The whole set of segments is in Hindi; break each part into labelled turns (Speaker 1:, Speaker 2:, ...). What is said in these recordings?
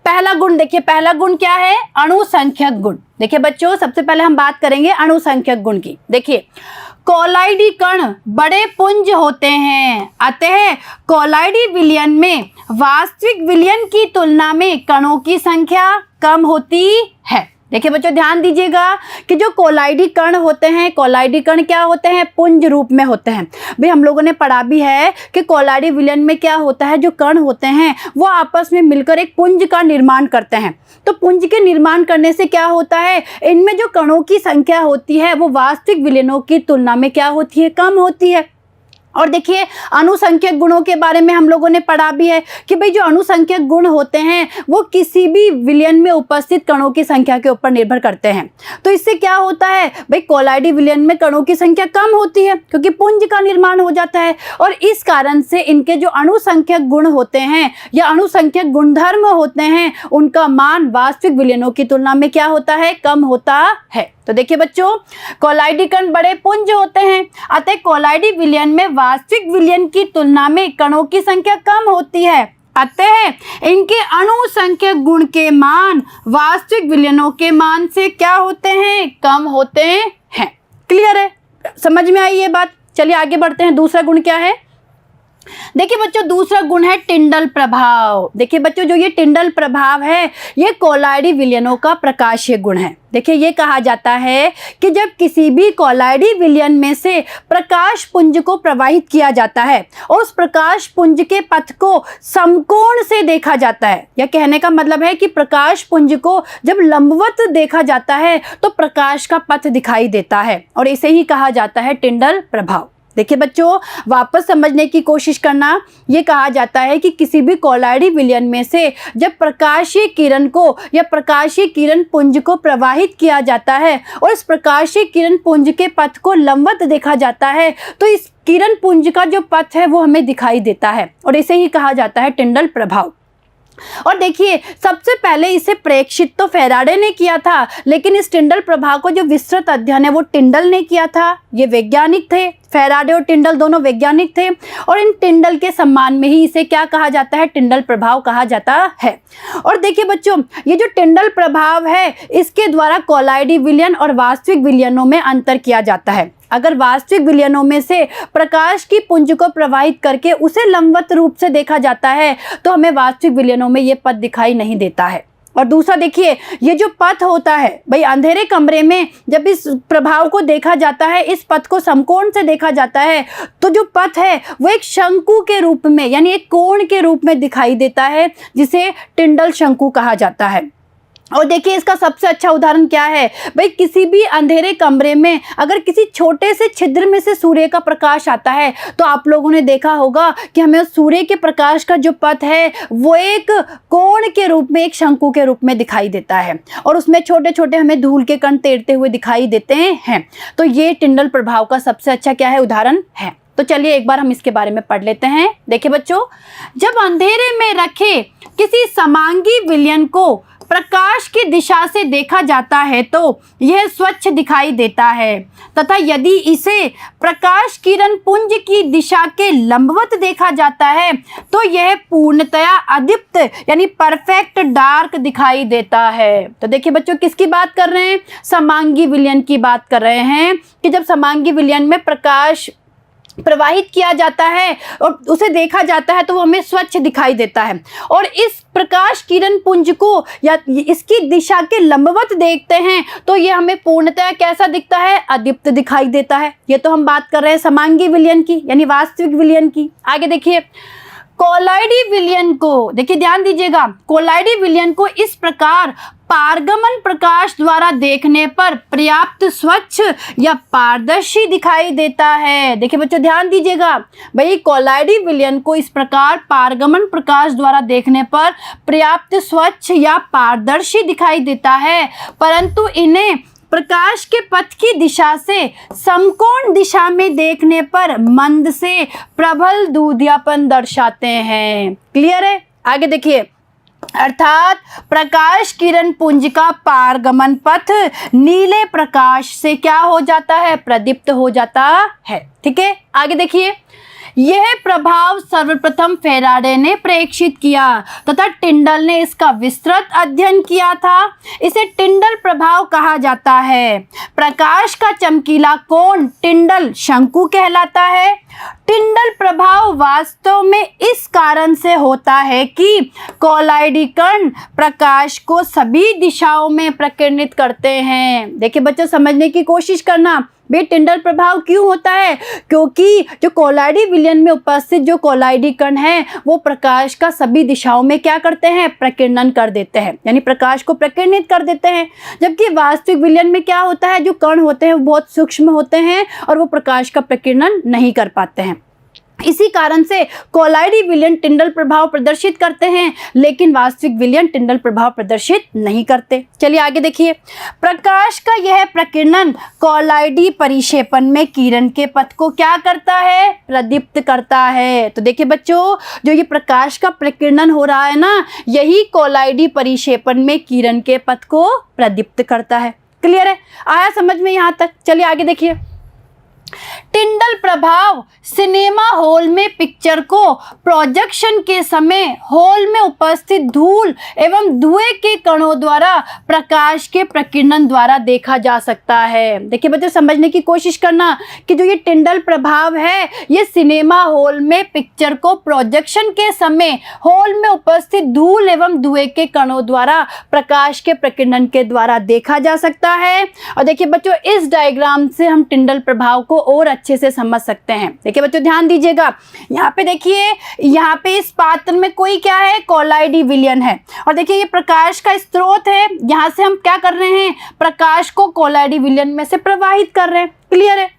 Speaker 1: पहला गुण देखिए, पहला गुण क्या है? अणुसंख्यक गुण। देखिए बच्चों, सबसे पहले हम बात करेंगे अणुसंख्यक गुण की। देखिए, कोलाइडी कण बड़े पुंज होते हैं, अतः कोलाइडी विलयन में वास्तविक विलयन की तुलना में कणों की संख्या कम होती है। देखिए बच्चों, ध्यान दीजिएगा कि जो कोलाइडी कण होते हैं, कोलाइडी कण क्या होते हैं? पुंज रूप में होते हैं। भाई हम लोगों ने पढ़ा भी है कि कोलाइडी विलयन में क्या होता है, जो कण होते हैं वो आपस में मिलकर एक पुंज का निर्माण करते हैं। तो पुंज के निर्माण करने से क्या होता है, इनमें जो कणों की संख्या होती है वो वास्तविक विलयनों की तुलना में क्या होती है? कम होती है। और देखिए, अणुसंख्यक गुणों के बारे में हम लोगों ने पढ़ा भी है कि भाई जो अणुसंख्यक गुण होते हैं वो किसी भी विलयन में उपस्थित कणों की संख्या के ऊपर निर्भर करते हैं। तो इससे क्या होता है भाई, कोलाइडी विलयन में कणों की संख्या कम होती है क्योंकि पुंज का निर्माण हो जाता है, और इस कारण से इनके जो अणुसंख्यक गुण होते हैं या अणुसंख्यक गुणधर्म होते हैं उनका मान वास्तविक विलयनों की तुलना में क्या होता है? कम होता है। तो देखिए बच्चों, कोलाइडी कण बड़े पुंज होते हैं, अतः कोलाइडी विलयन में वास्तविक विलयन की तुलना में कणों की संख्या कम होती है, अतः इनके अणुसंख्यक गुण के मान वास्तविक विलयनों के मान से क्या होते हैं? कम होते हैं। क्लियर है? समझ में आई ये बात? चलिए आगे बढ़ते हैं। दूसरा गुण क्या है? देखिए बच्चों, दूसरा गुण है टिंडल प्रभाव। देखिए बच्चों, जो ये टिंडल प्रभाव है ये कोलाइडी विलयनों का प्रकाशीय गुण है। देखिए, ये कहा जाता है कि जब किसी भी कोलाइडी विलयन में से प्रकाश पुंज को प्रवाहित किया जाता है और उस प्रकाश पुंज के पथ को समकोण से देखा जाता है, या कहने का मतलब है कि प्रकाश पुंज को जब लंबवत देखा जाता है तो प्रकाश का पथ दिखाई देता है, और इसे ही कहा जाता है टिंडल प्रभाव। देखिए बच्चों, वापस समझने की कोशिश करना। ये कहा जाता है कि किसी भी कोलाइडी विलयन में से जब प्रकाशीय किरण को या प्रकाशीय किरण पुंज को प्रवाहित किया जाता है और इस प्रकाशीय किरण पुंज के पथ को लंबवत देखा जाता है तो इस किरण पुंज का जो पथ है वो हमें दिखाई देता है, और इसे ही कहा जाता है टिंडल प्रभाव। और देखिए, सबसे पहले इसे प्रेक्षित तो फैराडे ने किया था, लेकिन इस टिंडल प्रभाव को जो विस्तृत अध्ययन है वो टिंडल ने किया था। ये वैज्ञानिक थे, फैराडे और टिंडल दोनों वैज्ञानिक थे, और इन टिंडल के सम्मान में ही इसे क्या कहा जाता है? टिंडल प्रभाव कहा जाता है। और देखिए बच्चों, ये जो टिंडल प्रभाव है इसके द्वारा कोलाइडी विलयन और वास्तविक विलयनों में अंतर किया जाता है। अगर वास्तविक विलयनों में से प्रकाश की पुंज को प्रवाहित करके उसे लंबवत रूप से देखा जाता है तो हमें वास्तविक विलयनों में ये पथ दिखाई नहीं देता है। और दूसरा देखिए, ये जो पथ होता है भाई, अंधेरे कमरे में जब इस प्रभाव को देखा जाता है, इस पथ को समकोण से देखा जाता है, तो जो पथ है वो एक शंकु के रूप में यानी एक कोण के रूप में दिखाई देता है, जिसे टिंडल शंकु कहा जाता है। और देखिए, इसका सबसे अच्छा उदाहरण क्या है भाई, किसी भी अंधेरे कमरे में अगर किसी छोटे से छिद्र में से सूर्य का प्रकाश आता है तो आप लोगों ने देखा होगा कि हमें उस सूर्य के प्रकाश का जो पथ है वो एक कोण के रूप में, एक शंकु के रूप में दिखाई देता है, और उसमें छोटे छोटे हमें धूल के कण तैरते हुए दिखाई देते हैं। तो ये टिंडल प्रभाव का सबसे अच्छा क्या है? उदाहरण है। तो चलिए एक बार हम इसके बारे में पढ़ लेते हैं। देखिए बच्चों, जब अंधेरे में रखे किसी समांगी विलयन को प्रकाश की दिशा से देखा जाता है तो यह स्वच्छ दिखाई देता है, तथा यदि इसे प्रकाश किरण पुंज की दिशा के लंबवत देखा जाता है तो यह पूर्णतया अदीप्त यानी परफेक्ट डार्क दिखाई देता है। तो देखिए बच्चों, किसकी बात कर रहे हैं? समांगी विलयन की बात कर रहे हैं कि जब समांगी विलयन में प्रकाश प्रवाहित किया जाता है और उसे देखा जाता है तो वो हमें स्वच्छ दिखाई देता है, और इस प्रकाश किरण पुंज को या इसकी दिशा के लंबवत देखते हैं तो ये हमें पूर्णतः कैसा दिखता है? अदीप्त दिखाई देता है। ये तो हम बात कर रहे हैं समांगी विलयन की यानी वास्तविक विलयन की। आगे देखिए, कोलाइडी विलयन को, देखिए ध्यान दीजिएगा, कोलाइडी विलयन को इस प्रकार पारगमन प्रकाश द्वारा देखने पर पर्याप्त स्वच्छ या पारदर्शी दिखाई देता है। देखिए बच्चों, ध्यान दीजिएगा भाई, कोलाइडी विलयन को इस प्रकार पारगमन प्रकाश द्वारा देखने पर पर्याप्त स्वच्छ या पारदर्शी दिखाई देता है, परंतु इन्हें प्रकाश के पथ की दिशा से समकोण दिशा में देखने पर मंद से प्रबल दूधियापन दर्शाते हैं। क्लियर है? आगे देखिए, अर्थात प्रकाश किरण पुंज का पारगमन पथ नीले प्रकाश से क्या हो जाता है? प्रदीप्त हो जाता है। ठीक है, आगे देखिए, यह प्रभाव सर्वप्रथम फेराडे ने प्रेक्षित किया तथा टिंडल ने इसका विस्तृत अध्ययन किया था। इसे टिंडल प्रभाव कहा जाता है। प्रकाश का चमकीला कोण टिंडल शंकु कहलाता है। टिंडल प्रभाव वास्तव में इस कारण से होता है कि कोलाइडी कण प्रकाश को सभी दिशाओं में प्रकीर्णित करते हैं। देखिए बच्चों, समझने की कोशिश करना, भाई टिंडल प्रभाव क्यों होता है? क्योंकि जो कोलाइडी विलयन में उपस्थित जो कोलाइडी कण है वो प्रकाश का सभी दिशाओं में क्या करते हैं? प्रकीर्णन कर देते हैं, यानी प्रकाश को प्रकीर्णित कर देते हैं। जबकि वास्तविक विलयन में क्या होता है? जो कण होते हैं वो बहुत सूक्ष्म होते हैं और वो प्रकाश का प्रकीर्णन नहीं कर पाते हैं। इसी कारण से कोलाइडी विलयन टिंडल प्रभाव प्रदर्शित करते हैं, लेकिन वास्तविक विलयन टिंडल प्रभाव प्रदर्शित नहीं करते। चलिए आगे देखिए। प्रकाश का यह प्रकीर्णन कोलाइडी परिक्षेपण में किरण के पथ को क्या करता है? प्रदीप्त करता है। तो देखिए बच्चों, जो ये प्रकाश का प्रकीर्णन हो रहा है ना, यही कोलाइडी परिक्षेपण में किरण के पथ को प्रदीप्त करता है। क्लियर है? आया समझ में यहाँ तक? चलिए आगे देखिए। टिंडल प्रभाव सिनेमा हॉल में पिक्चर को प्रोजेक्शन के समय हॉल में उपस्थित धूल एवं धुएं के कणों द्वारा प्रकाश के प्रकीर्णन द्वारा देखा जा सकता है। देखिए बच्चों, समझने की कोशिश करना कि जो ये टिंडल प्रभाव है ये सिनेमा हॉल में पिक्चर को प्रोजेक्शन के समय हॉल में उपस्थित धूल एवं धुएं के कणों द्वारा प्रकाश के प्रकीर्णन के द्वारा देखा जा सकता है। और देखिए बच्चों, इस डायग्राम से हम टिंडल प्रभाव को और अच्छे से समझ सकते हैं। देखिए बच्चों, ध्यान दीजिएगा। यहाँ पे देखिए, यहाँ पे इस पात्र में कोई क्या है? कोलाइडी विलयन है। और देखिए ये प्रकाश का स्रोत है। यहाँ से हम क्या कर रहे हैं? प्रकाश को कोलाइडी विलयन में से प्रवाहित कर रहे हैं। क्लियर है?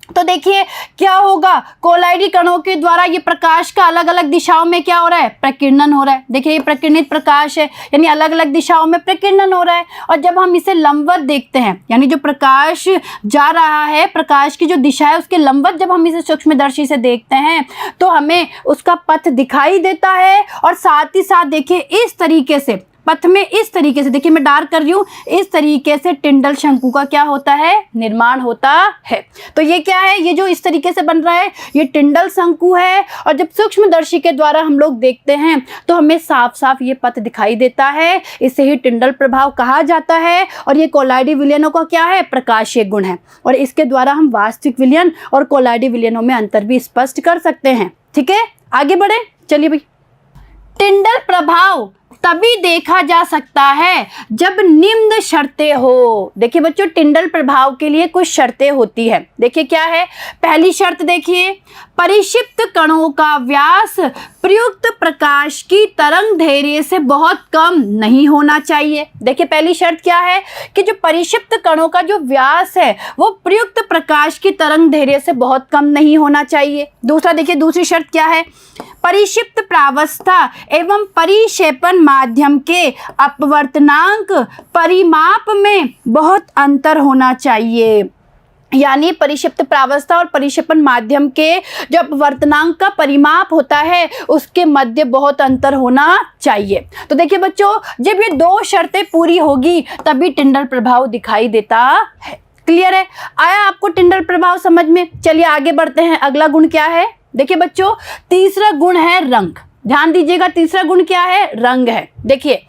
Speaker 1: तो देखिए क्या होगा? कोलाइडी कणों के द्वारा ये प्रकाश का अलग अलग दिशाओं में क्या हो रहा है? प्रकीर्णन हो रहा है। देखिए ये प्रकीर्णित प्रकाश है, यानी अलग अलग दिशाओं में प्रकीर्णन हो रहा है। और जब हम इसे लंबवत देखते हैं, यानी जो प्रकाश जा रहा है, प्रकाश की जो दिशा है उसके लंबवत जब हम इसे सूक्ष्मदर्शी से देखते हैं तो हमें उसका पथ दिखाई देता है। और साथ ही साथ देखिए इस तरीके से पथ में, इस तरीके से, देखिए मैं डार्क कर रही हूँ, इस तरीके से टिंडल शंकु का क्या होता है? निर्माण होता है। तो ये क्या है? ये जो इस तरीके से बन रहा है ये टिंडल शंकु है। और जब सूक्ष्मदर्शी के द्वारा हम लोग देखते हैं तो हमें साफ साफ ये पथ दिखाई देता है। इसे ही टिंडल प्रभाव कहा जाता है। और ये कोलाइडी विलयनों का क्या है? प्रकाशीय गुण है। और इसके द्वारा हम वास्तविक विलयन और कोलाइडी विलयनों में अंतर भी स्पष्ट कर सकते हैं। ठीक है, आगे बढ़े। चलिए भाई, टिंडल प्रभाव तभी देखा जा सकता है जब निम्न शर्तें हो। देखिए बच्चों, टिंडल प्रभाव के लिए कुछ शर्तें होती है। देखिए क्या है? पहली शर्त देखिए, परिक्षिप्त कणों का व्यास प्रयुक्त प्रकाश की तरंग दैर्ध्य से बहुत कम नहीं होना चाहिए। देखिए पहली शर्त क्या है? कि जो परिक्षिप्त कणों का जो व्यास है वो प्रयुक्त प्रकाश की तरंग दैर्ध्य से बहुत कम नहीं होना चाहिए। दूसरा देखिए, दूसरी शर्त क्या है? परिक्षिप्त प्रावस्था एवं परिक्षेपण माध्यम के अपवर्तनांक परिमाप में बहुत अंतर होना चाहिए। यानी परिक्षिप्त प्रावस्था और परिक्षेपण माध्यम के जो अपवर्तनांक का परिमाप होता है उसके मध्य बहुत अंतर होना चाहिए। तो देखिए बच्चों, जब ये दो शर्तें पूरी होगी तभी टिंडल प्रभाव दिखाई देता है। क्लियर है? आया आपको टिंडल प्रभाव समझ में? चलिए आगे बढ़ते हैं। अगला गुण क्या है? देखिए बच्चों, तीसरा गुण है रंग। ध्यान दीजिएगा, तीसरा गुण क्या है? रंग है। देखिए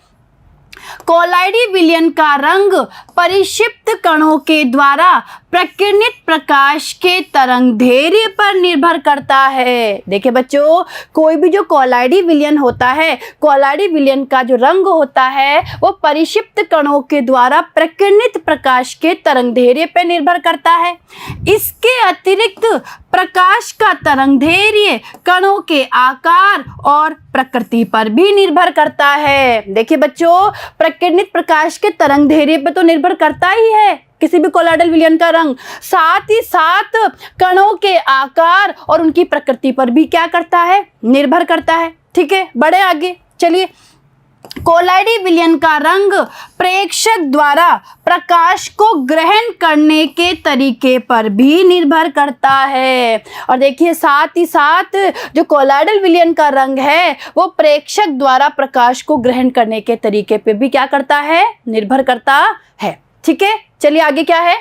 Speaker 1: कोलाइडी विलयन का रंग परिक्षिप्त कणों के द्वारा प्रकीर्णित प्रकाश के तरंग दैर्ध्य पर निर्भर करता है। देखिए बच्चों, कोई भी जो कोलाइडी विलयन होता है, कोलाइडी विलयन का जो रंग होता है वो परिक्षिप्त कणों के द्वारा प्रकीर्णित प्रकाश के तरंग दैर्ध्य पर निर्भर करता है। इसके अतिरिक्त प्रकाश का तरंग दैर्ध्य कणों के आकार और प्रकृति पर भी निर्भर करता है। देखिए बच्चों, प्रकीर्णित प्रकाश के तरंग दैर्ध्य पर तो निर्भर करता ही है किसी भी कोलाइडल विलयन का रंग, साथ ही साथ कणों के आकार और उनकी प्रकृति पर भी क्या करता है? निर्भर करता है। ठीक है, बढ़े आगे। चलिए, कोलाइडी विलयन का रंग प्रेक्षक द्वारा प्रकाश को ग्रहण करने के तरीके पर भी निर्भर करता है। और देखिए साथ ही साथ जो कोलाइडल विलयन का रंग है वो प्रेक्षक द्वारा प्रकाश को ग्रहण करने के तरीके पे भी क्या करता है? निर्भर करता है। ठीक है, चलिए आगे क्या है?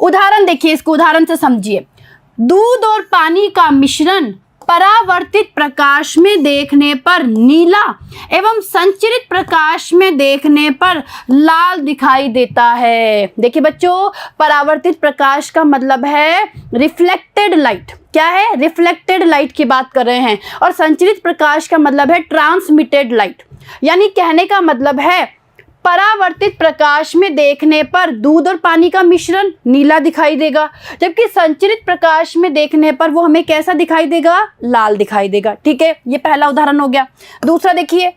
Speaker 1: उदाहरण देखिए, इसको उदाहरण से समझिए। दूध और पानी का मिश्रण परावर्तित प्रकाश में देखने पर नीला एवं संचरित प्रकाश में देखने पर लाल दिखाई देता है। देखिए बच्चों, परावर्तित प्रकाश का मतलब है रिफ्लेक्टेड लाइट। क्या है? रिफ्लेक्टेड लाइट की बात कर रहे हैं। और संचरित प्रकाश का मतलब है ट्रांसमिटेड लाइट। यानी कहने का मतलब है परावर्तित प्रकाश में देखने पर दूध और पानी का मिश्रण नीला दिखाई देगा, जबकि संचरित प्रकाश में देखने पर वो हमें कैसा दिखाई देगा? लाल दिखाई देगा। ठीक है, ये पहला उदाहरण हो गया। दूसरा देखिए,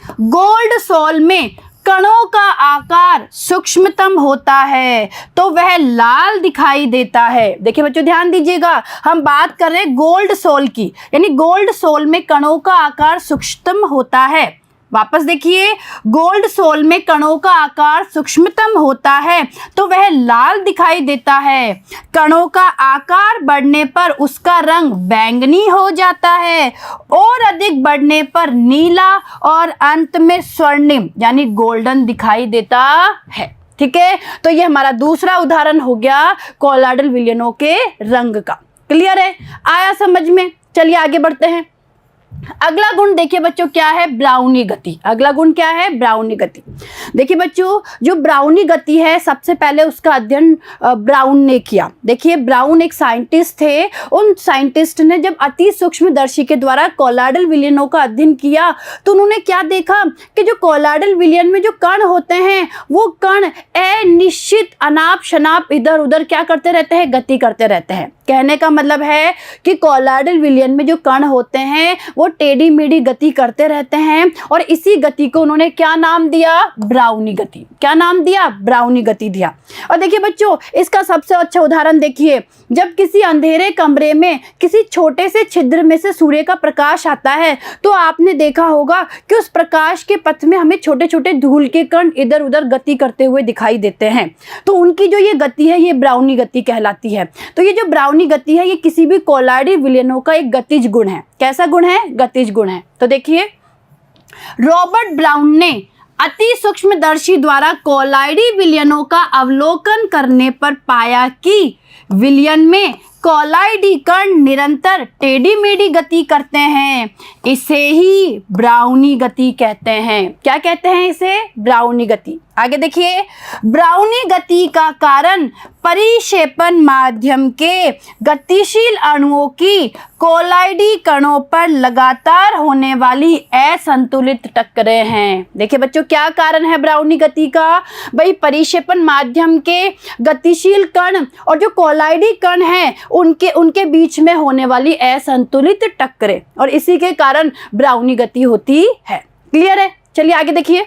Speaker 1: गोल्ड सॉल में कणों का आकार सूक्ष्मतम होता है तो वह लाल दिखाई देता है। देखिए बच्चों, ध्यान दीजिएगा, हम बात कर रहे हैं गोल्ड सोल की, यानी गोल्ड सोल में कणों का आकार सूक्ष्मतम होता है। वापस देखिए, गोल्ड सोल में कणों का आकार सूक्ष्मतम होता है तो वह लाल दिखाई देता है। कणों का आकार बढ़ने पर उसका रंग बैंगनी हो जाता है, और अधिक बढ़ने पर नीला, और अंत में स्वर्णिम यानी गोल्डन दिखाई देता है। ठीक है, तो ये हमारा दूसरा उदाहरण हो गया कोलाइडल विलयनों के रंग का। क्लियर है? आया समझ में? चलिए आगे बढ़ते हैं। अगला गुण देखिए बच्चों, क्या है? ब्राउनी गति। अगला गुण क्या है? ब्राउनी गति। देखिए बच्चों, जो ब्राउनी गति है, सबसे पहले उसका अध्ययन ब्राउन ने किया। देखिए, ब्राउन एक साइंटिस्ट थे। उन साइंटिस्ट ने जब अति सूक्ष्मदर्शी के द्वारा कोलाइडल विलयनों का अध्ययन किया तो उन्होंने क्या देखा कि जो कोलाइडल विलयन में जो कण होते हैं, वो कण अनिश्चित अनाप शनाप इधर उधर क्या करते रहते हैं? गति करते रहते हैं। कहने का मतलब है कि कोलाइडल विलयन में जो कण होते हैं वो टेढ़ी मेढ़ी गति करते रहते हैं, और इसी गति को उन्होंने क्या नाम दिया? ब्राउनी गति। क्या नाम दिया? ब्राउनी गति दिया। और देखिए बच्चों, इसका सबसे अच्छा उदाहरण देखिए, जब किसी अंधेरे कमरे में किसी छोटे से छिद्र में से सूर्य का प्रकाश आता है तो आपने देखा होगा कि उस प्रकाश के पथ में हमें छोटे छोटे धूल के कण इधर उधर गति करते हुए दिखाई देते हैं। तो उनकी जो ये गति है, ये ब्राउनी गति कहलाती है। तो ये जो ब्राउनी गति है, ये किसी भी कोलाइडल विलयनों का एक गतिज गुण है। कैसा गुण है? गतिज गुण है। तो देखिए, रॉबर्ट ब्राउन ने अति सूक्ष्मदर्शी द्वारा कोलाइडी विलयनों का अवलोकन करने पर पाया कि विलयन में कोलाइडी कण निरंतर टेढ़ी मेढ़ी गति करते हैं। इसे ही ब्राउनी गति कहते हैं। क्या कहते हैं इसे? ब्राउनी गति। आगे देखिए, ब्राउनी गति का कारण परिक्षेपण माध्यम के गतिशील अणुओं की कोलाइडी कणों पर लगातार होने वाली असंतुलित टक्करें हैं। देखिए बच्चों, क्या कारण है ब्राउनी गति का? भाई, परिक्षेपण माध्यम के गतिशील कण और जो कोलाइडी कण हैं उनके बीच में होने वाली असंतुलित टक्करें, और इसी के कारण ब्राउनी गति होती है। क्लियर है? चलिए आगे देखिए,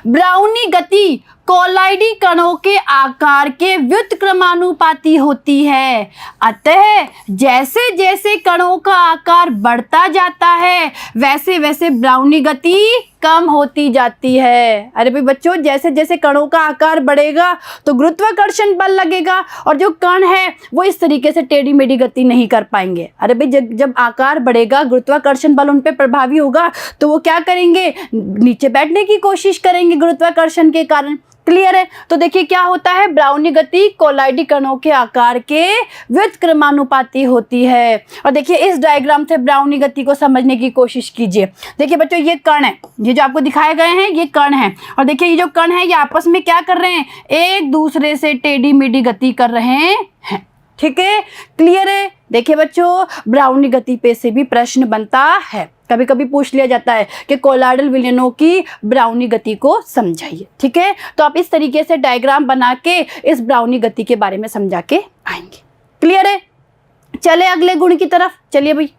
Speaker 1: ब्राउनी गति कोलाइडी कणों के आकार के व्युत्क्रमानुपाती होती है। अतः जैसे जैसे कणों का आकार बढ़ता जाता है वैसे वैसे ब्राउनी गति कम होती जाती है। अरे भाई बच्चों, जैसे जैसे कणों का आकार बढ़ेगा तो गुरुत्वाकर्षण बल लगेगा, और जो कण है वो इस तरीके से टेढ़ी मेढ़ी गति नहीं कर पाएंगे। अरे भाई, जब आकार बढ़ेगा, गुरुत्वाकर्षण बल उन पर प्रभावी होगा तो वो क्या करेंगे? नीचे बैठने की कोशिश करेंगे गुरुत्वाकर्षण के कारण। क्लियर है? तो देखिए क्या होता है, ब्राउनी गति कोलाइडी कणों के आकार के व्युत्क्रमानुपाती होती है। और देखिए इस डायग्राम से ब्राउनी गति को समझने की कोशिश कीजिए। देखिए बच्चों, ये कण है, ये जो आपको दिखाए गए हैं ये कण है, और देखिए ये जो कण है ये आपस में क्या कर रहे हैं? एक दूसरे से टेढ़ी मेढ़ी गति कर रहे हैं। ठीक है, क्लियर है? देखिए बच्चों, ब्राउनी गति पे से भी प्रश्न बनता है, कभी कभी पूछ लिया जाता है कि कोलाइडल विलयनों की ब्राउनी गति को समझाइए। ठीक है, तो आप इस तरीके से डायग्राम बना के इस ब्राउनी गति के बारे में समझा के आएंगे। क्लियर है? चले अगले गुण की तरफ। चलिए भाई,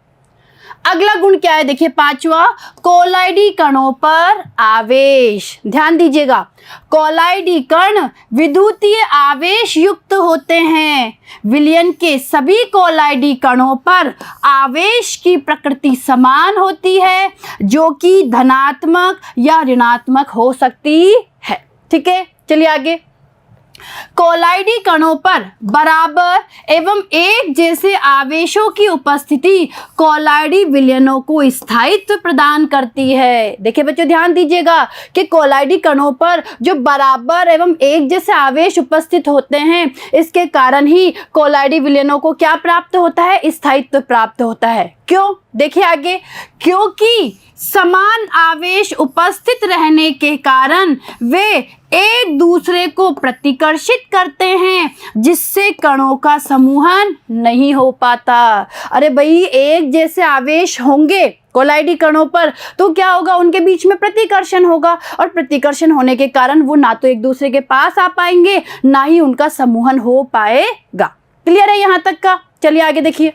Speaker 1: अगला गुण क्या है? देखिए पांचवा, कोलाइडी कणों पर आवेश। ध्यान दीजिएगा, कोलाइडी कण विद्युतीय आवेश युक्त होते हैं। विलयन के सभी कोलाइडी कणों पर आवेश की प्रकृति समान होती है, जो कि धनात्मक या ऋणात्मक हो सकती है। ठीक है, चलिए आगे। कोलाइडी कणों पर बराबर एवं एक जैसे आवेशों की उपस्थिति कोलाइडी विलयनों को स्थायित्व प्रदान करती है। देखिए बच्चों ध्यान दीजिएगा कि कोलाइडी कणों पर जो बराबर एवं एक जैसे आवेश उपस्थित होते हैं, इसके कारण ही कोलाइडी विलयनों को क्या प्राप्त होता है? स्थायित्व प्राप्त होता है। क्यों? देखिए आगे, क्योंकि समान आवेश उपस्थित रहने के कारण वे एक दूसरे को प्रतिकर्षित करते हैं, जिससे कणों का समूहन नहीं हो पाता। अरे भाई, एक जैसे आवेश होंगे कोलाइडी कणों पर तो क्या होगा? उनके बीच में प्रतिकर्षण होगा, और प्रतिकर्षण होने के कारण वो ना तो एक दूसरे के पास आ पाएंगे, ना ही उनका समूहन हो पाएगा। क्लियर है यहाँ तक का? चलिए आगे देखिए।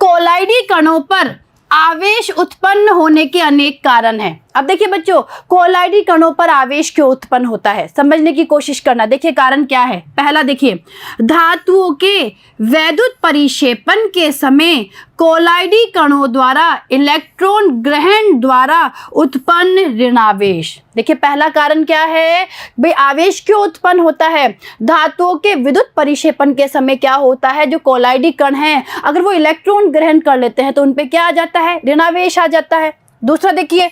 Speaker 1: कोलाइडी कणों पर आवेश उत्पन्न होने के अनेक कारण हैं। अब देखिए बच्चों, कोलाइडी कणों पर आवेश क्यों उत्पन्न होता है, समझने की कोशिश करना। देखिए कारण क्या है। पहला देखिए, धातुओं के वैद्युत परिक्षेपण के समय कोलाइडी कणों द्वारा इलेक्ट्रॉन ग्रहण द्वारा उत्पन्न ऋणावेश। देखिए पहला कारण क्या है भाई, आवेश क्यों उत्पन्न होता है? धातुओं के विद्युत परिक्षेपण के समय क्या होता है, जो कोलाइडी कण हैं अगर वो इलेक्ट्रॉन ग्रहण कर लेते हैं तो उन पे क्या आ जाता है? ऋणावेश आ जाता है। दूसरा देखिए,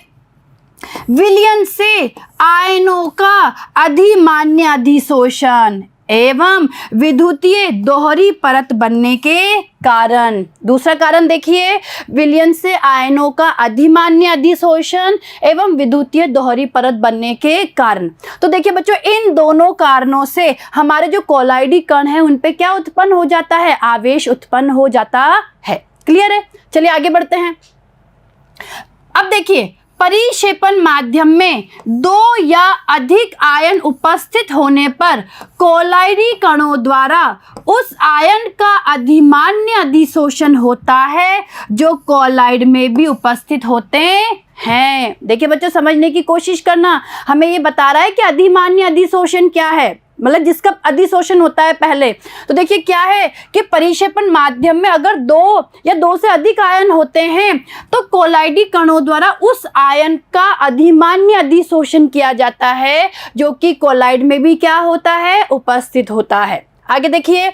Speaker 1: विलयन से आयनों का अधिमान्य अधिशोषण एवं विद्युतीय दोहरी परत बनने के कारण। दूसरा कारण देखिए, विलयन से आयनों का अधिमान्य अधिशोषण एवं विद्युतीय दोहरी परत बनने के कारण। तो देखिए बच्चों, इन दोनों कारणों से हमारे जो कोलाइडी कण हैं उन पे क्या उत्पन्न हो जाता है? आवेश उत्पन्न हो जाता है। क्लियर है? चलिए आगे बढ़ते हैं। अब देखिए, परिक्षेपण माध्यम में दो या अधिक आयन उपस्थित होने पर कोलाइडी कणों द्वारा उस आयन का अधिमान्य अधिशोषण होता है, जो कोलाइड में भी उपस्थित होते हैं। देखिए बच्चों, समझने की कोशिश करना। हमें ये बता रहा है कि अधिमान्य अधिशोषण क्या है, मतलब जिसका अधिशोषण होता है पहले। तो देखिए क्या है कि परिक्षेपण माध्यम में अगर दो या दो से अधिक आयन होते हैं तो कोलाइडी कणों द्वारा उस आयन का अधिमान्य अधिशोषण किया जाता है, जो कि कोलाइड में भी क्या होता है? उपस्थित होता है। आगे देखिए,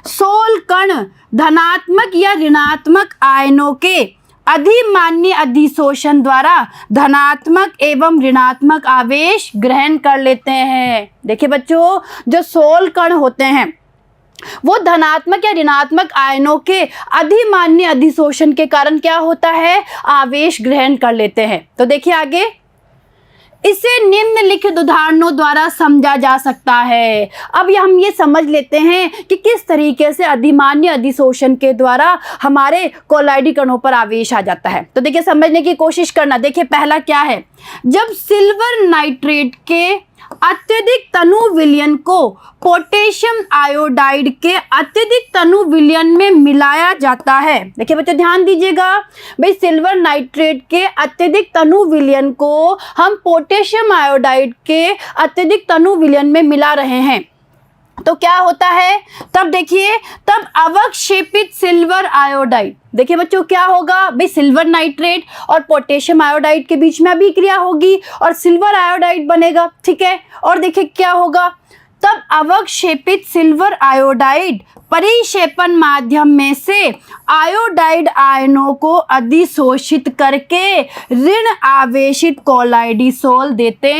Speaker 1: सोल कण धनात्मक या ऋणात्मक आयनों के अधिमान्य अधिशोषण द्वारा धनात्मक एवं ऋणात्मक आवेश ग्रहण कर लेते हैं। देखिए बच्चों, जो सोल कण होते हैं वो धनात्मक या ऋणात्मक आयनों के अधिमान्य अधिशोषण के कारण क्या होता है? आवेश ग्रहण कर लेते हैं। तो देखिए आगे, इसे निम्नलिखित उदाहरणों द्वारा समझा जा सकता है। अब हम ये समझ लेते हैं कि किस तरीके से अधिमान्य अधिशोषण के द्वारा हमारे कोलाइडी कणों पर आवेश आ जाता है। तो देखिए समझने की कोशिश करना। देखिए पहला क्या है, जब सिल्वर नाइट्रेट के अत्यधिक तनु विलयन को पोटेशियम आयोडाइड के अत्यधिक तनु विलयन में मिलाया जाता है। देखिए बच्चों ध्यान दीजिएगा, भाई सिल्वर नाइट्रेट के अत्यधिक तनु विलयन को हम पोटेशियम आयोडाइड के अत्यधिक तनु विलयन में मिला रहे हैं, तो क्या होता है? तब देखिए, तब अवक्षेपित सिल्वर आयोडाइड, देखिए बच्चों क्या होगा भाई, सिल्वर नाइट्रेट और पोटेशियम आयोडाइड के बीच में अभिक्रिया होगी और सिल्वर आयोडाइड बनेगा। ठीक है, और देखिए क्या होगा, तब अवक्षेपित सिल्वर आयोडाइड परिक्षेपण माध्यम में से आयोडाइड आयनों को अधिशोषित करके ऋण आवेशित कोलाइडिसोल देते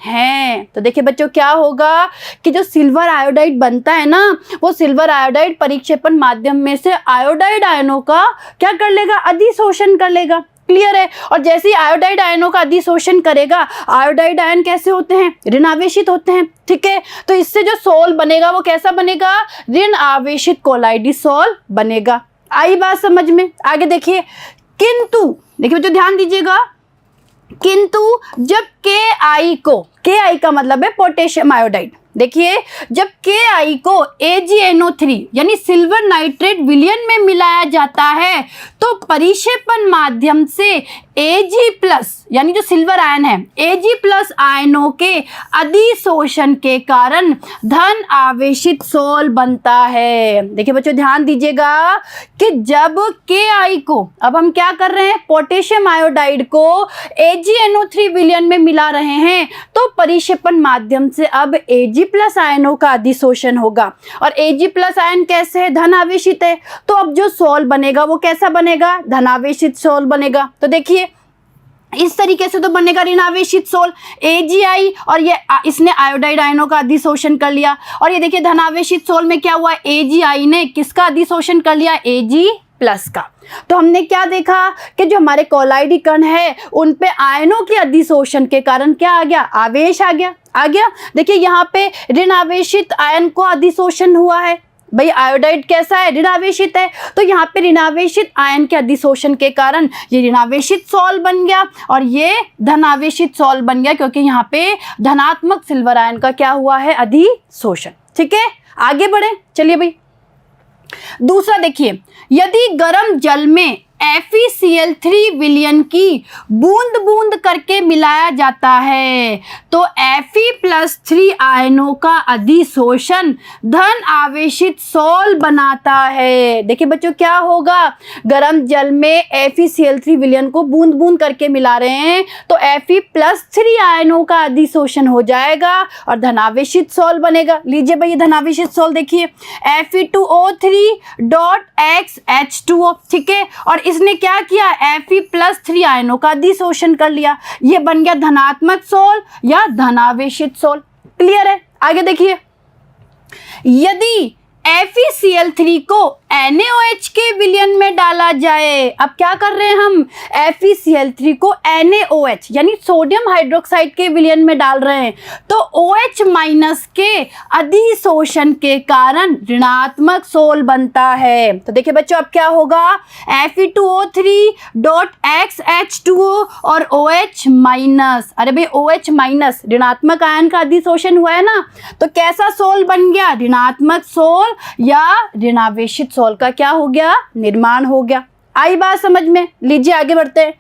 Speaker 1: हैं। तो देखिए बच्चों क्या होगा कि जो सिल्वर आयोडाइड बनता है ना, वो सिल्वर आयोडाइड परिक्षेपण माध्यम में से आयोडाइड आयनों का क्या कर लेगा? अधिशोषण कर लेगा। क्लियर है? और जैसे ही आयोडाइड आयनों का अधिशोषण करेगा, आयोडाइड आयन कैसे होते हैं? ऋण आवेशित होते हैं। ठीक है, तो इससे जो सोल बनेगा वो कैसा बनेगा? ऋण आवेशित कोलाइडिसोल बनेगा। आई बात समझ में? आगे देखिए, किंतु देखिए बच्चों ध्यान दीजिएगा, किंतु जब Ki को, Ki का मतलब है पोटेशियम आयोडाइड, देखिए जब Ki को AgNO3 यानी सिल्वर नाइट्रेट विलयन में मिलाया जाता है तो परिक्षेपण माध्यम से Ag+ यानी जो सिल्वर आयन है, Ag+ आयनों के अधिशोषण के कारण धन आवेशित सोल बनता है। देखिए बच्चों ध्यान दीजिएगा कि जब Ki को, अब हम क्या कर रहे हैं, पोटेशियम आयोडाइड को AgNO3 विलयन में मिला रहे हैं, तो परिक्षेपण माध्यम से अब Ag+ आयनों का अधिशोषण होगा। और Ag+ आयन कैसे है, धन आवेशित है, तो अब जो सोल बनेगा वो कैसा बनेगा, धनावेशित सोल बनेगा। तो देखिए इस तरीके से तो बनेगा ऋणावेशित सोल Agi, और ये इसने आयोडाइड आयनों का अधिशोषण कर लिया। और ये देखिए धनावेशित सोल में क्या हुआ, Agi ने किसका अधिशोषण कर लिया, Ag+ का। तो हमने क्या देखा कि जो हमारे कोलाइडी कण है उन पे आयनों के अधिशोषण के कारण क्या आ गया, आवेश आ गया। देखिए यहाँ पे ऋणावेशित आयन को अधिशोषण हुआ है, भाई आयोडाइड कैसा है, ऋणावेशित है, तो यहाँ पे ऋणावेशित आयन के अधिशोषण के कारण ये ऋणावेशित सोल बन गया और ये धनावेशित सोल बन गया, क्योंकि यहाँ पे धनात्मक सिल्वर आयन का क्या हुआ है, अधिशोषण। ठीक है, आगे बढ़े, चलिए भाई दूसरा देखिए, यदि गर्म जल में FeCl3 विलयन की बूंद बूंद करके मिलाया जाता है तो Fe+3 आयनों का अधिशोषण धन आवेशित सोल बनाता है। देखिए बच्चों क्या होगा, गर्म जल में FeCl3 विलयन को बूंद बूंद करके मिला रहे हैं तो Fe+3 आयनों का अधिशोषण हो जाएगा और धनावेशित सोल बनेगा। लीजिए भाई धनावेशित सोल देखिए, Fe2O3.X ठीक है, और इसने क्या किया, Fe+3 आयनों का अधिशोषण कर लिया, ये बन गया धनात्मक सोल या धनावेशित सोल। क्लियर है, आगे देखिए, यदि FeCl3 को NaOH के विलयन में डाला जाए, अब क्या कर रहे हैं हम, FeCl3 को NaOH यानी सोडियम हाइड्रोक्साइड के विलयन में डाल रहे हैं, तो OH- के अधिशोषण के कारण ऋणात्मक सोल बनता है। तो देखिए बच्चों अब क्या होगा, Fe2O3.XH2O और OH-, अरे भाई OH- ऋणात्मक आयन का अधिशोषण हुआ है ना, तो कैसा सोल बन गया, ऋणात्मक सोल या ऋणावेशित सोल का क्या हो गया, निर्माण हो गया। आई बात समझ में, लीजिए आगे बढ़ते हैं।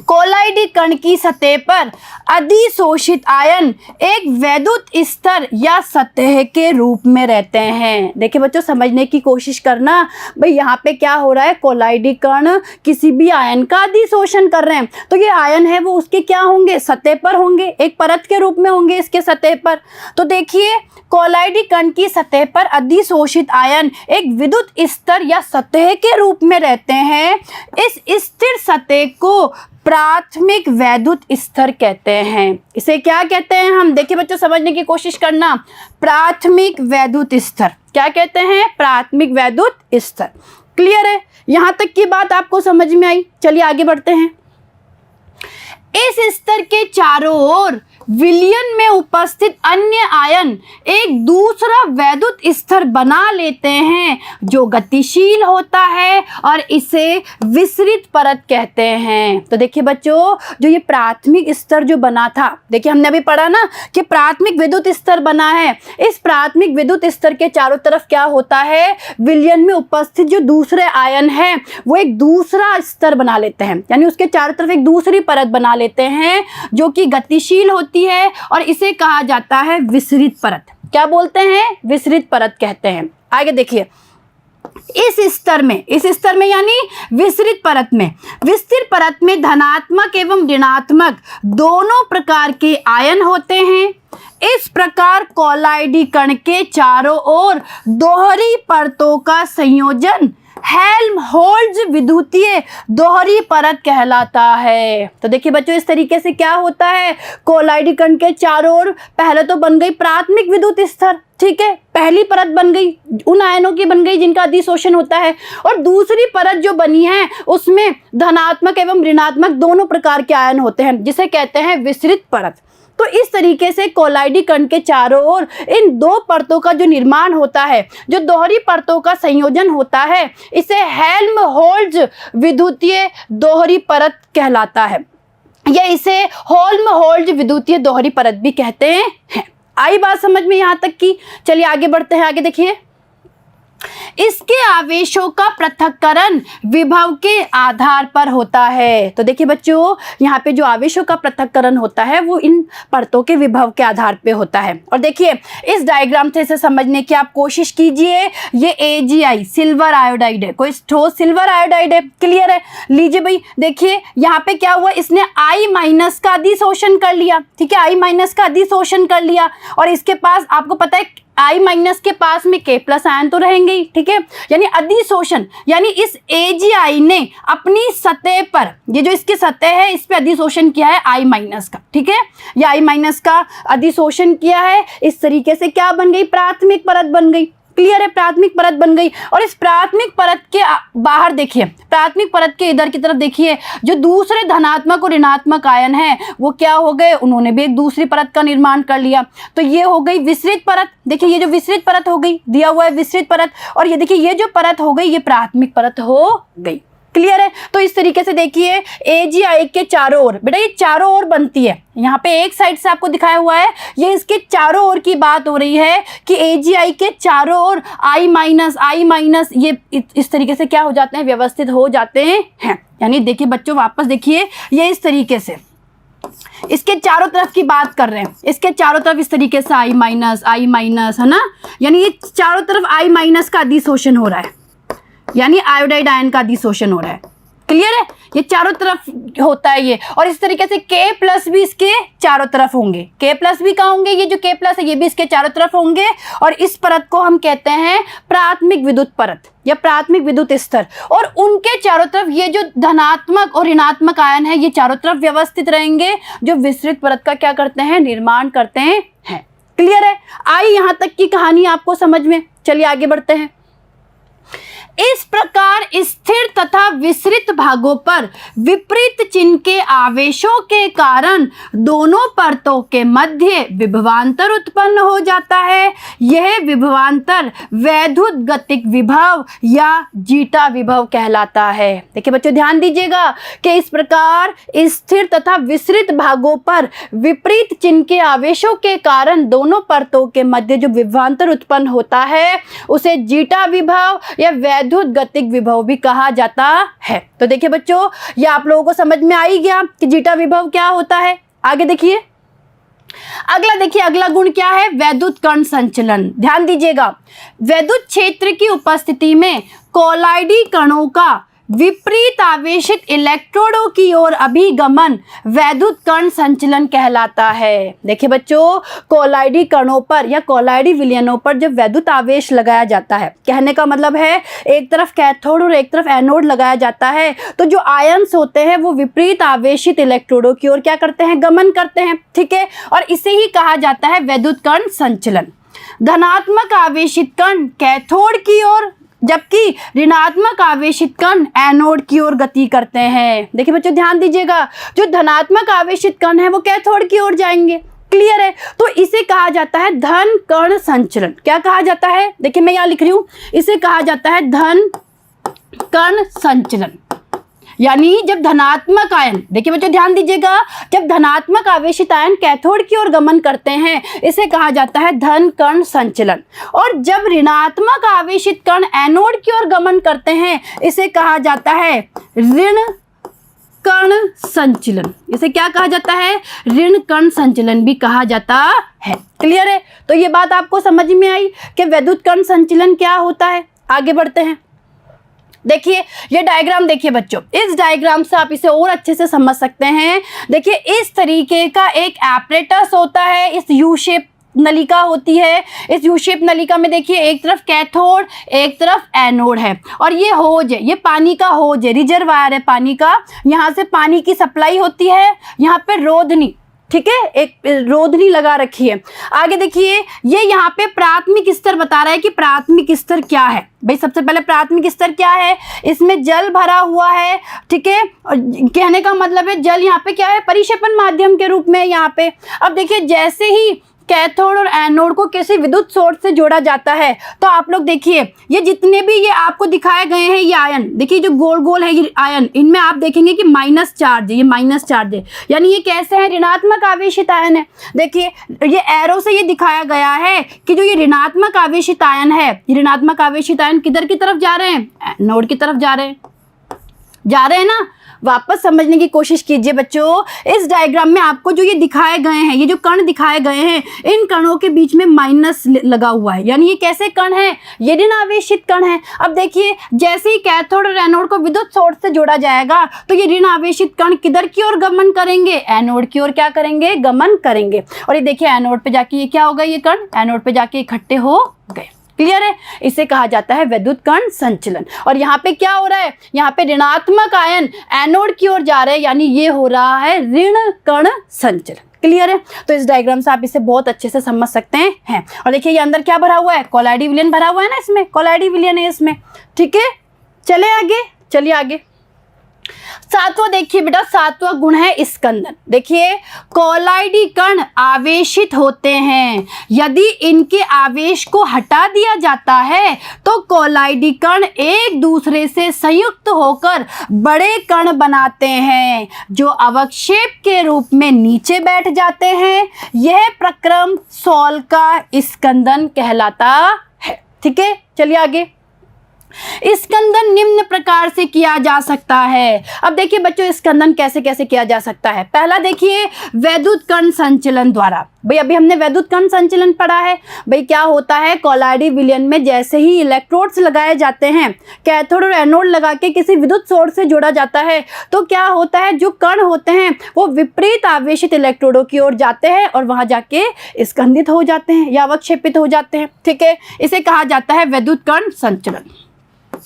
Speaker 1: कोलाइडी कण की सतह पर अधिशोषित आयन एक वैद्युत स्तर या सतह के रूप में रहते हैं। देखिए बच्चों समझने की कोशिश करना, भाई यहाँ पे क्या हो रहा है, कोलाइडी कण किसी भी आयन का अधिशोषण कर रहे हैं, तो ये आयन है वो उसके क्या होंगे, सतह पर होंगे, एक परत के रूप में होंगे इसके सतह पर। तो देखिए कोलाइडी कण की सतह पर अधिशोषित आयन एक विद्युत स्तर या सतह के रूप में रहते हैं। इस स्थिर सतह को प्राथमिक वैद्युत स्तर कहते हैं। इसे क्या कहते हैं हम, देखिए बच्चों समझने की कोशिश करना, प्राथमिक वैद्युत स्तर क्या कहते हैं, प्राथमिक वैद्युत स्तर। क्लियर है, यहां तक की बात आपको समझ में आई। चलिए आगे बढ़ते हैं। इस स्तर के चारों ओर विलयन में उपस्थित अन्य आयन एक दूसरा वैद्युत स्तर बना लेते हैं जो गतिशील होता है और इसे विसरित परत कहते हैं। तो देखिए बच्चों जो ये प्राथमिक स्तर जो बना था, देखिए हमने अभी पढ़ा ना कि प्राथमिक विद्युत स्तर बना है, इस प्राथमिक विद्युत स्तर के चारों तरफ क्या होता है, विलयन में उपस्थित जो दूसरे आयन हैं वो एक दूसरा स्तर बना लेते हैं, यानी उसके चारों तरफ एक दूसरी परत बना लेते हैं जो कि गतिशील होती है और इसे कहा जाता है विसरित परत। क्या बोलते हैं, विसरित परत कहते हैं। आगे देखिए, इस स्तर में यानी विसरित परत में, विस्तीर्ण परत में धनात्मक एवं ऋणात्मक दोनों प्रकार के आयन होते हैं। इस प्रकार कोलाइडी कण के चारों ओर दोहरी परतों का संयोजन हेल्महोल्ट्ज़ विद्युतीय दोहरी परत कहलाता है। तो देखिए बच्चों इस तरीके से क्या होता है, कोलाइडी कण के चारों ओर पहले तो बन गई प्राथमिक विद्युत स्तर, ठीक है, पहली परत बन गई, उन आयनों की बन गई जिनका अधिशोषण होता है, और दूसरी परत जो बनी है उसमें धनात्मक एवं ऋणात्मक दोनों प्रकार के आयन होते हैं जिसे कहते हैं विसरित परत। तो इस तरीके से कोलाइडी कण के चारों ओर इन दो परतों का जो निर्माण होता है, जो दोहरी परतों का संयोजन होता है, इसे हेल्महोल्ट्ज़ विद्युतीय दोहरी परत कहलाता है, या इसे हेल्महोल्ट्ज़ विद्युतीय दोहरी परत भी कहते हैं। आई बात समझ में यहाँ तक की। चलिए आगे बढ़ते हैं। आगे देखिए, इसके आवेशों का पृथक्करण विभव के आधार पर होता है। तो देखिए बच्चों, यहाँ पे जो आवेशों का पृथक्करण होता है वो इन परतों के विभव के आधार पे होता है। और देखिए इस डायग्राम से इसे समझने की आप कोशिश कीजिए। ये AgI सिल्वर आयोडाइड है, कोई ठोस सिल्वर आयोडाइड है, क्लियर है। लीजिए भाई, देखिए यहाँ पे क्या हुआ, इसने I- का अधिशोषण कर लिया, ठीक है, I- का अधिशोषण कर लिया। और इसके पास आपको पता है I- के पास में K+ आयन तो रहेंगे ही, ठीक है। यानी अधिशोषण, यानी इस AgI ने अपनी सतह पर, ये जो इसकी सतह है इस पे अधिशोषण किया है I- का, ठीक है। ये I- का अधिशोषण किया है। इस तरीके से क्या बन गई, प्राथमिक परत बन गई, क्लियर है, प्राथमिक परत बन गई। और इस प्राथमिक परत के बाहर देखिए, प्राथमिक परत के इधर की तरफ देखिए, जो दूसरे धनात्मक और ऋणात्मक आयन है वो क्या हो गए, उन्होंने भी एक दूसरी परत का निर्माण कर लिया। तो ये हो गई विसरित परत। देखिए ये जो विसरित परत हो गई, दिया हुआ है विसरित परत, और ये देखिए ये जो परत हो गई ये प्राथमिक परत हो गई, क्लियर है। तो इस तरीके से देखिए AgI के चारों ओर, बेटा ये चारों ओर बनती है, यहाँ पे एक साइड से आपको दिखाया हुआ है, ये इसके चारों ओर की बात हो रही है कि AgI के चारों ओर I- ये इस तरीके से क्या हो जाते हैं, व्यवस्थित हो जाते हैं। यानी देखिए बच्चों, वापस देखिए, ये इस तरीके से इसके चारों तरफ की बात कर रहे हैं, इसके चारों तरफ इस तरीके से I- है ना, यानी ये चारों तरफ I- का अधिशोषण हो रहा है, यानी आयोडाइड आयन का अधिशोषण हो रहा है, क्लियर है। ये चारों तरफ होता है ये। और इस तरीके से K+ भी इसके चारों तरफ होंगे, K+ भी कहाँ होंगे, ये जो K+ है ये भी इसके चारों तरफ होंगे। और इस परत को हम कहते हैं प्राथमिक विद्युत परत या प्राथमिक विद्युत स्तर। और उनके चारों तरफ ये जो धनात्मक और ऋणात्मक आयन है ये चारों तरफ व्यवस्थित रहेंगे, जो विसरित परत का क्या करते हैं, निर्माण करते हैं। क्लियर है, आई यहाँ तक की कहानी आपको समझ में। चलिए आगे बढ़ते हैं। इस प्रकार स्थिर तथा विसरित भागों पर विपरीत चिन्ह के आवेशों के कारण दोनों परतों के मध्य विभवांतर उत्पन्न हो जाता है। यह विभवांतर वैद्युत गतिक विभव या जीटा विभव कहलाता है। देखिए बच्चों ध्यान दीजिएगा कि इस प्रकार स्थिर तथा विसरित भागों पर विपरीत चिन्ह के आवेशों के कारण दोनों परतों के मध्य जो विभवांतर उत्पन्न होता है उसे जीटा विभव या वैद्युत गतिक विभव भी कहा जाता है। तो देखिए बच्चों, ये आप लोगों को समझ में आ ही गया कि जीटा विभव क्या होता है। आगे देखिए, अगला देखिए, अगला गुण क्या है, वैद्युत कण संचलन। ध्यान दीजिएगा, वैद्युत क्षेत्र की उपस्थिति में कोलाइडी कणों का विपरीत आवेशित इलेक्ट्रोडों की ओर अभिगमन वैद्युत कण संचलन कहलाता है। देखिए बच्चों, कोलाइडी कणों पर या कोलाइडी विलयनों पर जब वैद्युत आवेश लगाया जाता है, कहने का मतलब है एक तरफ कैथोड और एक तरफ एनोड लगाया जाता है, तो जो आयन्स होते हैं वो विपरीत आवेशित इलेक्ट्रोडों की ओर क्या करते हैं, गमन करते हैं, ठीक है। और इसे ही कहा जाता है वैद्युत कण संचलन। धनात्मक आवेशित कण कैथोड की ओर, जबकि ऋणात्मक आवेशित कण एनोड की ओर गति करते हैं। देखिए बच्चों ध्यान दीजिएगा, जो धनात्मक आवेशित कण है वो कैथोड की ओर जाएंगे, क्लियर है। तो इसे कहा जाता है धन कण संचलन। क्या कहा जाता है, देखिए मैं यहाँ लिख रही हूँ, इसे कहा जाता है धन कण संचलन। यानी जब धनात्मक आयन, देखिए बच्चों ध्यान दीजिएगा, जब धनात्मक आवेशित आयन कैथोड की ओर गमन करते हैं इसे कहा जाता है धन कण संचलन। और जब ऋणात्मक आवेशित कण एनोड की ओर गमन करते हैं इसे कहा जाता है ऋण कण संचलन। इसे क्या कहा जाता है, ऋण कण संचलन भी कहा जाता है। क्लियर है, तो ये बात आपको समझ में आई कि वैद्युत कण संचलन क्या होता है। आगे बढ़ते हैं। देखिए ये डायग्राम देखिए बच्चों, इस डायग्राम से आप इसे और अच्छे से समझ सकते हैं। देखिए इस तरीके का एक एपरेटस होता है, इस यू शेप नलिका होती है। इस यू शेप नलिका में देखिए एक तरफ कैथोड एक तरफ एनोड है, और ये होज है, ये पानी का होज है, रिजर्वायर है पानी का। यहाँ से पानी की सप्लाई होती है, यहाँ पे रोधनी, ठीक है, एक रोधनी लगा रखी है। आगे देखिए, ये यहाँ पे प्राथमिक स्तर बता रहा है कि प्राथमिक स्तर क्या है। भाई सबसे पहले प्राथमिक स्तर क्या है, इसमें जल भरा हुआ है, ठीक है। और कहने का मतलब है जल यहाँ पे क्या है, परिक्षेपण माध्यम के रूप में यहाँ पे। अब देखिए जैसे ही कैथोड और एनोड को किसी विद्युत सोर्स से जोड़ा जाता है तो आप लोग देखिए ये जितने भी ये आपको दिखाए गए हैं ये आयन, देखिए जो गोल गोल है ये आयन, इनमें आप देखेंगे कि माइनस चार्ज है, ये माइनस चार्ज है, यानी ये कैसे है, ऋणात्मक आवेशित आयन है। देखिए ये एरो से ये दिखाया गया है कि जो ये ऋणात्मक आवेशित आयन है, ये ऋणात्मक आवेशित आयन किधर की तरफ जा रहे हैं, एनोड की तरफ जा रहे हैं ना। वापस समझने की कोशिश कीजिए बच्चों, इस डायग्राम में आपको जो ये दिखाए गए हैं, ये जो कण दिखाए गए हैं, इन कणों के बीच में माइनस लगा हुआ है, यानी ये कैसे कण है, ये ऋण आवेशित कण है। अब देखिए जैसे ही कैथोड और एनोड को विद्युत सोर्स से जोड़ा जाएगा तो ये ऋण आवेशित कण किधर की ओर गमन करेंगे, एनोड की ओर क्या करेंगे, गमन करेंगे। और ये देखिए एनोड पे जाके ये क्या हो गए, ये कण एनोड पे जाके इकट्ठे हो गए। क्लियर है, इसे कहा जाता है वैद्युत कण संचलन। और यहाँ पे क्या हो रहा है, यहाँ पे ऋणात्मक आयन एनोड की ओर जा रहे हैं, यानी ये हो रहा है ऋण कण संचलन। क्लियर है, तो इस डायग्राम से आप इसे बहुत अच्छे से समझ सकते हैं। और देखिए ये अंदर क्या भरा हुआ है, कोलाइडी विलयन भरा हुआ है ना, इसमें कोलाइडी विलयन है इसमें। ठीक है, चले आगे, चलिए आगे। सातवां देखिए बेटा, सातवां गुण है स्कंदन। देखिए कोलाइडी कण आवेशित होते हैं, यदि इनके आवेश को हटा दिया जाता है तो कोलाइडी कण एक दूसरे से संयुक्त होकर बड़े कण बनाते हैं जो अवक्षेप के रूप में नीचे बैठ जाते हैं। यह प्रक्रम सॉल का स्कंदन कहलाता है। ठीक है, चलिए आगे। स्कंदन निम्न प्रकार से किया जा सकता है। अब देखिए बच्चों स्कंदन कैसे कैसे किया जा सकता है। पहला देखिए वैद्युत कण संचलन द्वारा। भाई अभी हमने वैद्युत कण संचलन पढ़ा है। भाई क्या होता है, कोलाइडी विलयन में जैसे ही इलेक्ट्रोड्स लगाए जाते हैं, कैथोड और एनोड लगा के किसी विद्युत सोर्स से जोड़ा जाता है, तो क्या होता है, जो कण होते हैं वो विपरीत आवेशित इलेक्ट्रोडों की ओर जाते हैं और वहां जाके स्कंदित हो जाते हैं या अवक्षेपित हो जाते हैं। ठीक है, इसे कहा जाता है वैद्युत कण संचलन।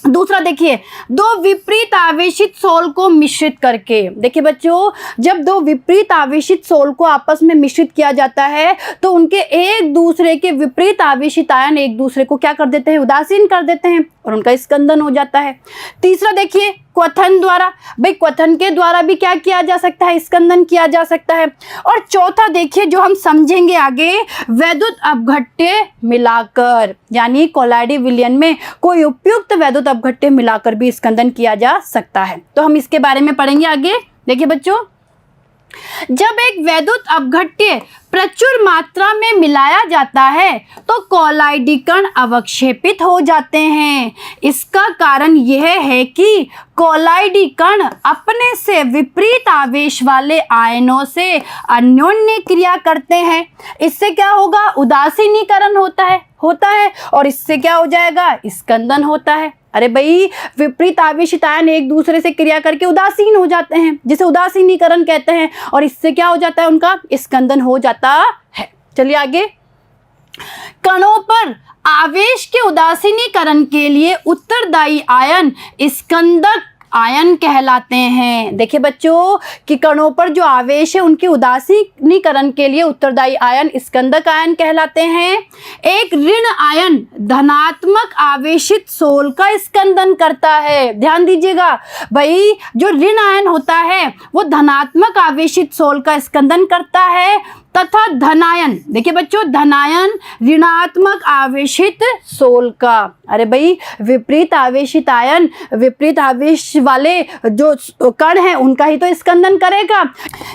Speaker 1: दूसरा देखिए, दो विपरीत आवेशित सोल को मिश्रित करके। देखिए बच्चों, जब दो विपरीत आवेशित सोल को आपस में मिश्रित किया जाता है तो उनके एक दूसरे के विपरीत आवेशित आयन एक दूसरे को क्या कर देते हैं, उदासीन कर देते हैं और उनका स्कंदन हो जाता है। तीसरा देखिए क्वथन द्वारा। भाई क्वथन के द्वारा भी क्या किया जा सकता है, स्कंदन किया जा सकता है। और चौथा देखिए जो हम समझेंगे आगे, वैद्युत अपघट्य मिलाकर, यानी कोलाइडी विलयन में कोई उपयुक्त वैद्युत अपघट्य मिलाकर भी स्कंदन किया जा सकता है। तो हम इसके बारे में पढ़ेंगे आगे। देखिए बच्चों, जब एक वैद्युत अपघट्य प्रचुर मात्रा में मिलाया जाता है तो कोलाइडी कण अवक्षेपित हो जाते हैं। इसका कारण यह है कि कोलाइडी कण अपने से विपरीत आवेश वाले आयनों से अन्योन्य क्रिया करते हैं। इससे क्या होगा, उदासीनीकरण होता है और इससे क्या हो जाएगा, स्कंदन होता है। अरे भाई विपरीत आवेशित आयन एक दूसरे से क्रिया करके उदासीन हो जाते हैं, जिसे उदासीनीकरण कहते हैं, और इससे क्या हो जाता है, उनका स्कंदन हो जाता है। चलिए आगे। कणों पर आवेश के उदासीनीकरण के लिए उत्तरदायी आयन स्कंदक आयन कहलाते हैं। देखिए बच्चों कि कणों पर जो आवेश है उनके उदासीनीकरण के लिए उत्तरदायी आयन स्कंदक आयन कहलाते हैं। एक ऋण आयन धनात्मक आवेशित सोल का स्कंदन करता है। ध्यान दीजिएगा भाई, जो ऋण आयन होता है वो धनात्मक आवेशित सोल का स्कंदन करता है, तथा धनायन, देखिए बच्चों, धनायन ऋणात्मक आवेशित सोल का। अरे भाई विपरीत आवेशित आयन विपरीत आवेश वाले जो कण हैं उनका ही तो स्कंदन करेगा।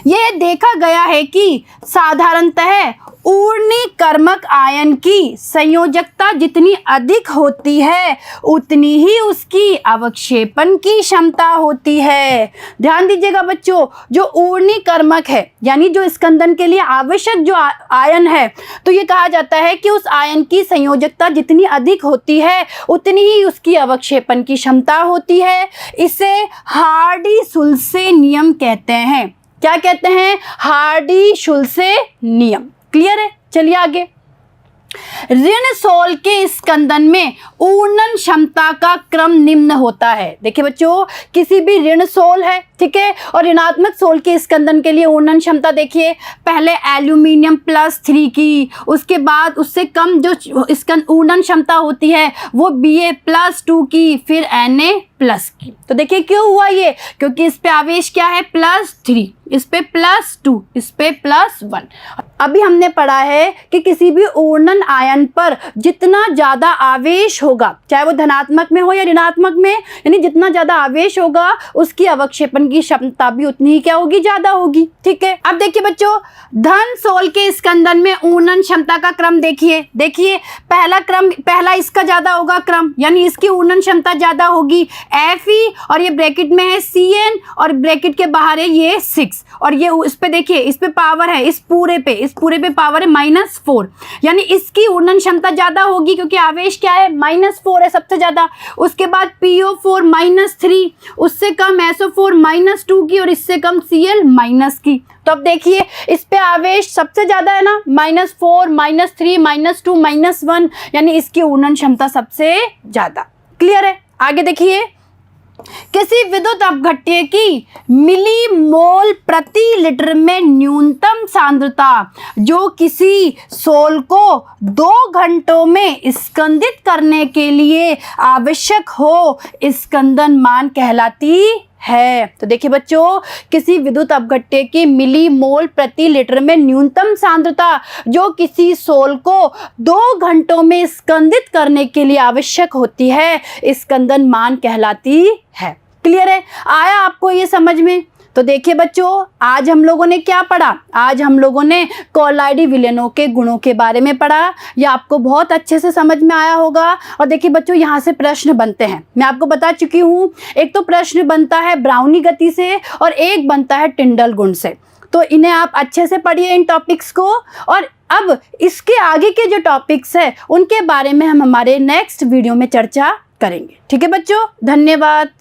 Speaker 1: यह देखा गया है कि साधारणतः ऊर्णीकर्मक आयन की संयोजकता जितनी अधिक होती है उतनी ही उसकी अवक्षेपण की क्षमता होती है। ध्यान दीजिएगा बच्चों, जो ऊर्णीकर्मक है यानी जो स्कंदन के लिए आवश्यक जो आयन है, तो ये कहा जाता है कि उस आयन की संयोजकता जितनी अधिक होती है उतनी ही उसकी अवक्षेपण की क्षमता होती है। इसे हार्डी-शुल्से नियम कहते हैं। क्या कहते हैं, हार्डी-शुल्से नियम। क्लियर है, चलिए आगे। ऋण सोल के स्कंदन में ऊर्णन क्षमता का क्रम निम्न होता है। देखिए बच्चों, किसी भी ऋण सोल है ठीक है। और ऋणात्मक 16 के स्कंदन के लिए ऊर्णन क्षमता देखिए, पहले एल्यूमिनियम +3 की, उसके बाद उससे कम जो ऊर्णन क्षमता होती है वो Ba+2 की, फिर Na+ की। तो देखिए क्यों हुआ ये, क्योंकि इस पे आवेश क्या है +3, इस पे +2, इस पे +1। अभी हमने पढ़ा है कि किसी भी ऊर्णन आयन पर जितना ज़्यादा आवेश होगा, चाहे वो धनात्मक में हो या ऋणात्मक में, यानी जितना ज़्यादा आवेश होगा उसकी अवक्षेपण की क्षमता भी उतनी ही क्या होगी, ज़्यादा होगी। ठीक है। अब देखिए बच्चों, धन 16 के स्कंदन में ऊर्णन क्षमता का क्रम देखिए। देखिए पहला इसका ज़्यादा होगा क्रम, यानी इसकी ऊर्णन क्षमता ज़्यादा होगी Fe, और ये ब्रैकेट में है Cn, और ब्रैकेट के बाहर है ये 6, और ये इस पे देखिए, इस पे पावर है, इस पूरे पे पावर है -4, यानी इसकी ऊर्णन क्षमता ज़्यादा होगी क्योंकि आवेश क्या है, -4 है सबसे ज़्यादा। उसके बाद PO4 -3, उससे कम SO4 -2 की, और इससे कम Cl- की। तो अब देखिए इस पे आवेश सबसे ज़्यादा है ना, -4, -3, -2, -1, यानी इसकी ऊर्णन क्षमता सबसे ज़्यादा। क्लियर है। आगे देखिए, किसी विद्युत अपघट्य की मिलीमोल प्रति लीटर में न्यूनतम सांद्रता जो किसी सोल को 2 घंटों में स्कंदित करने के लिए आवश्यक हो, स्कंदन मान कहलाती है। तो देखिए बच्चों, किसी विद्युत अपघट्य की मिलीमोल प्रति लीटर में न्यूनतम सांद्रता जो किसी सोल को 2 घंटों में स्कंदित करने के लिए आवश्यक होती है, स्कंदन मान कहलाती है। क्लियर है, आया आपको ये समझ में? तो देखिए बच्चों, आज हम लोगों ने क्या पढ़ा, आज हम लोगों ने कोलाइडी विलयनों के गुणों के बारे में पढ़ा। ये आपको बहुत अच्छे से समझ में आया होगा। और देखिए बच्चों, यहाँ से प्रश्न बनते हैं, मैं आपको बता चुकी हूँ। एक तो प्रश्न बनता है ब्राउनी गति से, और एक बनता है टिंडल गुण से। तो इन्हें आप अच्छे से पढ़िए, इन टॉपिक्स को। और अब इसके आगे के जो टॉपिक्स है उनके बारे में हम हमारे नेक्स्ट वीडियो में चर्चा करेंगे। ठीक है बच्चों, धन्यवाद।